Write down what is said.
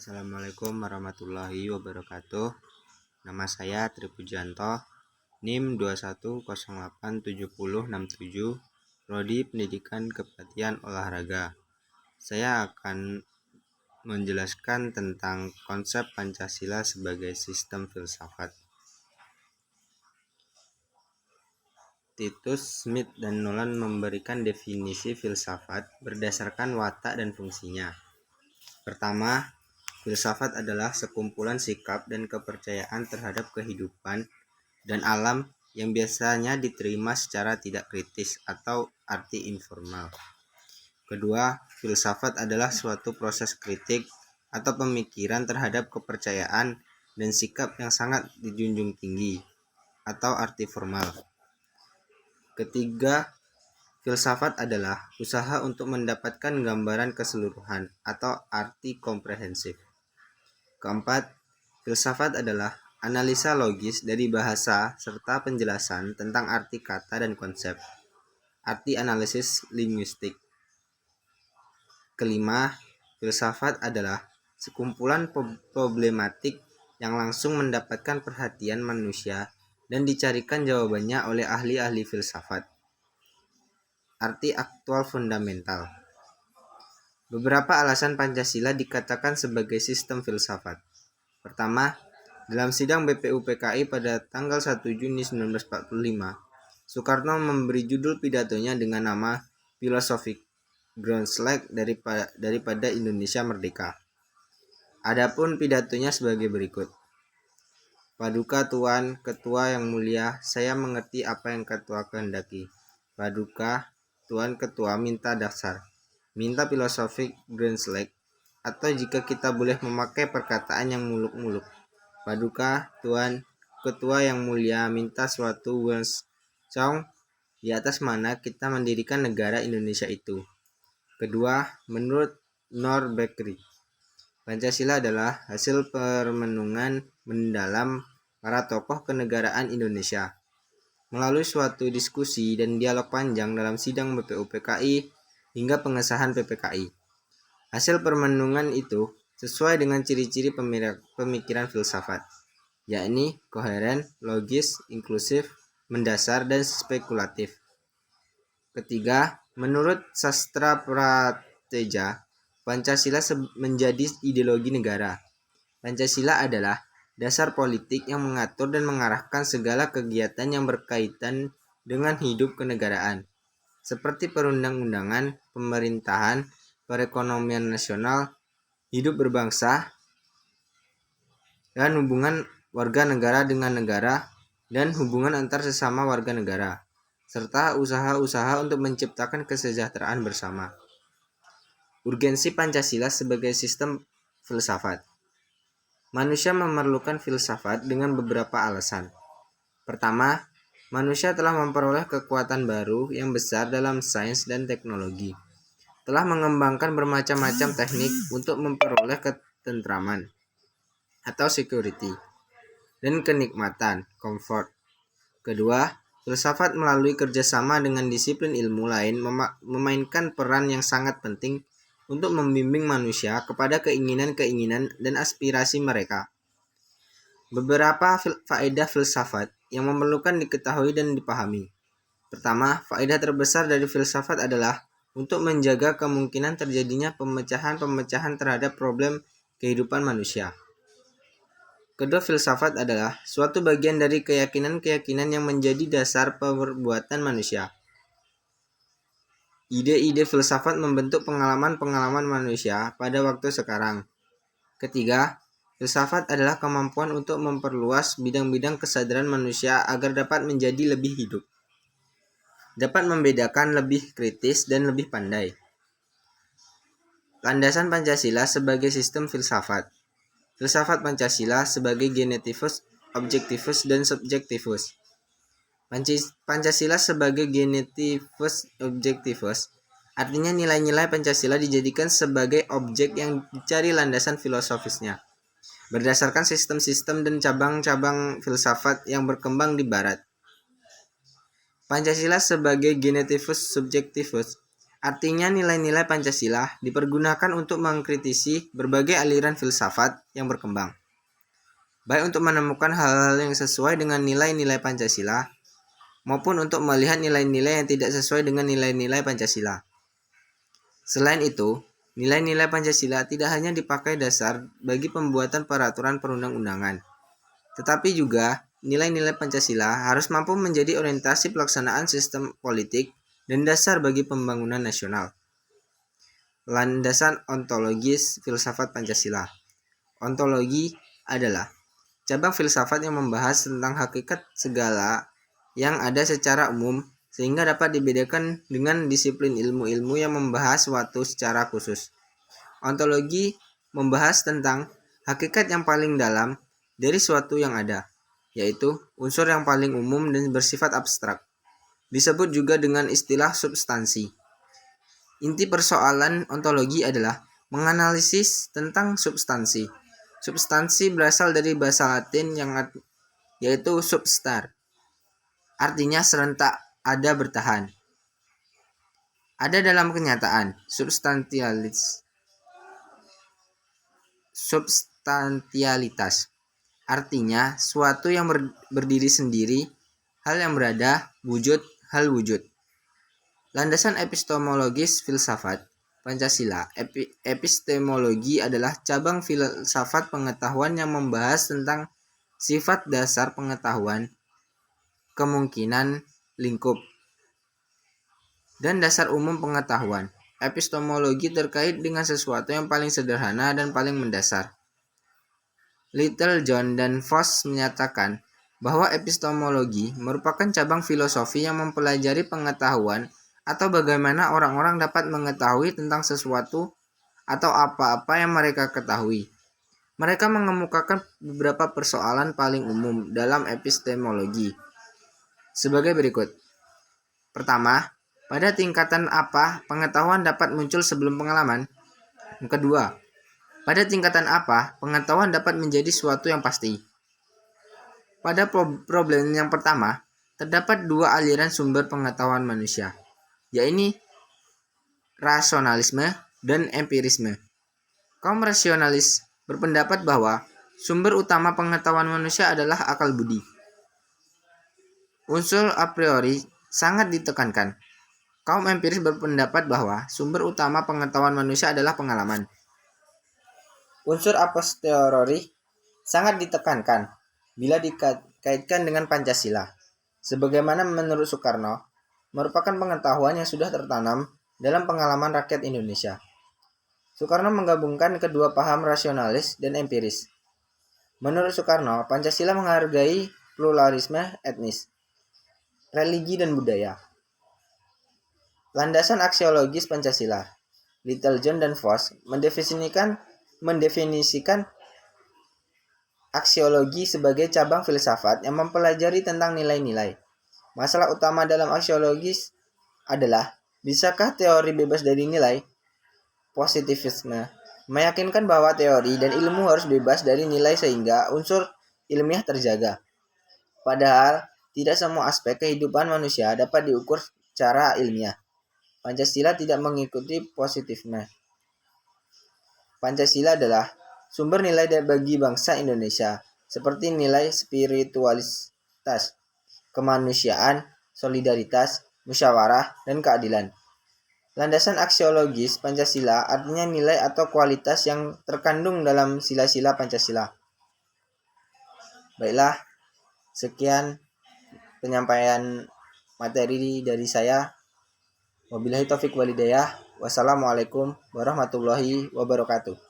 Assalamualaikum warahmatullahi wabarakatuh. Nama saya Tri Pujanto, NIM 21087067, Prodi Pendidikan Kepelatihan Olahraga. Saya akan menjelaskan tentang konsep Pancasila sebagai sistem filsafat. Titus, Smith, dan Nolan memberikan definisi filsafat berdasarkan watak dan fungsinya. Pertama, filsafat adalah sekumpulan sikap dan kepercayaan terhadap kehidupan dan alam yang biasanya diterima secara tidak kritis atau arti informal. Kedua, filsafat adalah suatu proses kritik atau pemikiran terhadap kepercayaan dan sikap yang sangat dijunjung tinggi atau arti formal. Ketiga, filsafat adalah usaha untuk mendapatkan gambaran keseluruhan atau arti komprehensif. Keempat, filsafat adalah analisa logis dari bahasa serta penjelasan tentang arti kata dan konsep, arti analisis linguistik. Kelima, filsafat adalah sekumpulan problematik yang langsung mendapatkan perhatian manusia dan dicarikan jawabannya oleh ahli-ahli filsafat. Arti aktual fundamental. Beberapa alasan Pancasila dikatakan sebagai sistem filsafat. Pertama, dalam sidang BPUPKI pada tanggal 1 Juni 1945, Soekarno memberi judul pidatonya dengan nama Philosophic Groundslash daripada Indonesia Merdeka. Adapun pidatonya sebagai berikut. Paduka Tuan, Ketua yang mulia, saya mengerti apa yang Ketua kehendaki. Paduka Tuan Ketua minta dasar, minta Philosophic Groundslash, atau jika kita boleh memakai perkataan yang muluk-muluk, Paduka Tuan Ketua yang mulia minta suatu Welsong di atas mana kita mendirikan negara Indonesia itu. Kedua, menurut Norberg, Pancasila adalah hasil permenungan mendalam para tokoh kenegaraan Indonesia. Melalui suatu diskusi dan dialog panjang dalam sidang BPUPKI hingga pengesahan PPKI. Hasil permenungan itu sesuai dengan ciri-ciri pemikiran filsafat, yakni koheren, logis, inklusif, mendasar, dan spekulatif. Ketiga, menurut sastra Prateja, Pancasila menjadi ideologi negara. Pancasila adalah dasar politik yang mengatur dan mengarahkan segala kegiatan yang berkaitan dengan hidup kenegaraan, seperti perundang-undangan, pemerintahan, perekonomian nasional, hidup berbangsa, dan hubungan warga negara dengan negara, dan hubungan antar sesama warga negara, serta usaha-usaha untuk menciptakan kesejahteraan bersama. Urgensi Pancasila sebagai sistem filsafat. Manusia memerlukan filsafat dengan beberapa alasan. Pertama, manusia telah memperoleh kekuatan baru yang besar dalam sains dan teknologi, telah mengembangkan bermacam-macam teknik untuk memperoleh ketentraman atau security dan kenikmatan, comfort. Kedua, filsafat melalui kerjasama dengan disiplin ilmu lain memainkan peran yang sangat penting untuk membimbing manusia kepada keinginan-keinginan dan aspirasi mereka. Beberapa faedah filsafat yang memerlukan diketahui dan dipahami. Pertama, faedah terbesar dari filsafat adalah untuk menjaga kemungkinan terjadinya pemecahan-pemecahan terhadap problem kehidupan manusia. Kedua, filsafat adalah suatu bagian dari keyakinan-keyakinan yang menjadi dasar perbuatan manusia. Ide-ide filsafat membentuk pengalaman-pengalaman manusia pada waktu sekarang. Ketiga, filsafat adalah kemampuan untuk memperluas bidang-bidang kesadaran manusia agar dapat menjadi lebih hidup, dapat membedakan lebih kritis dan lebih pandai. Landasan Pancasila sebagai sistem filsafat. Filsafat Pancasila sebagai genetivus, objektivus, dan subjektivus. Pancasila sebagai genetivus objektivus artinya nilai-nilai Pancasila dijadikan sebagai objek yang dicari landasan filosofisnya, berdasarkan sistem-sistem dan cabang-cabang filsafat yang berkembang di Barat. Pancasila sebagai genetivus subjektivus Artinya nilai-nilai Pancasila dipergunakan untuk mengkritisi berbagai aliran filsafat yang berkembang, baik untuk menemukan hal-hal yang sesuai dengan nilai-nilai Pancasila, maupun untuk melihat nilai-nilai yang tidak sesuai dengan nilai-nilai Pancasila. Selain itu, nilai-nilai Pancasila tidak hanya dipakai dasar bagi pembuatan peraturan perundang-undangan, tetapi juga nilai-nilai Pancasila harus mampu menjadi orientasi pelaksanaan sistem politik dan dasar bagi pembangunan nasional. Landasan ontologis filsafat Pancasila. Ontologi adalah cabang filsafat yang membahas tentang hakikat segala yang ada secara umum sehingga dapat dibedakan dengan disiplin ilmu-ilmu yang membahas suatu secara khusus. Ontologi membahas tentang hakikat yang paling dalam dari suatu yang ada, yaitu unsur yang paling umum dan bersifat abstrak. Disebut juga dengan istilah substansi. Inti persoalan ontologi adalah menganalisis tentang substansi. Substansi berasal dari bahasa Latin yaitu substar. Artinya serentak, ada, bertahan. Ada dalam kenyataan, substantialitas. Artinya suatu yang berdiri sendiri, hal yang berada, wujud, hal wujud. Landasan epistemologis filsafat Pancasila. Epistemologi adalah cabang filsafat pengetahuan yang membahas tentang sifat dasar pengetahuan, kemungkinan, lingkup, dan dasar umum pengetahuan. Epistemologi terkait dengan sesuatu yang paling sederhana dan paling mendasar. Littlejohn dan Voss menyatakan bahwa epistemologi merupakan cabang filosofi yang mempelajari pengetahuan atau bagaimana orang-orang dapat mengetahui tentang sesuatu atau apa-apa yang mereka ketahui. Mereka mengemukakan beberapa persoalan paling umum dalam epistemologi sebagai berikut. Pertama, pada tingkatan apa pengetahuan dapat muncul sebelum pengalaman? Yang kedua, pada tingkatan apa pengetahuan dapat menjadi suatu yang pasti? Pada problem yang pertama, terdapat dua aliran sumber pengetahuan manusia, yaitu rasionalisme dan empirisme. Kaum rasionalis berpendapat bahwa sumber utama pengetahuan manusia adalah akal budi. Unsur a priori sangat ditekankan. Kaum empiris berpendapat bahwa sumber utama pengetahuan manusia adalah pengalaman. Unsur a posteriori sangat ditekankan bila dikaitkan dengan Pancasila. Sebagaimana menurut Soekarno, merupakan pengetahuan yang sudah tertanam dalam pengalaman rakyat Indonesia. Soekarno menggabungkan kedua paham rasionalis dan empiris. Menurut Soekarno, Pancasila menghargai pluralisme etnis, religi, dan budaya. Landasan aksiologis Pancasila. Littlejohn dan Voss mendefinisikan aksiologi sebagai cabang filsafat yang mempelajari tentang nilai-nilai. Masalah utama dalam aksiologis adalah, bisakah teori bebas dari nilai? Positivisme meyakinkan bahwa teori dan ilmu harus bebas dari nilai sehingga unsur ilmiah terjaga. Padahal, tidak semua aspek kehidupan manusia dapat diukur secara ilmiah. Pancasila tidak mengikuti positivisme. Pancasila adalah sumber nilai bagi bangsa Indonesia, seperti nilai spiritualitas, kemanusiaan, solidaritas, musyawarah, dan keadilan. Landasan aksiologis Pancasila artinya nilai atau kualitas yang terkandung dalam sila-sila Pancasila. Baiklah, sekian penyampaian materi dari saya. Wabillahi taufiq walhidayah. Wassalamualaikum warahmatullahi wabarakatuh.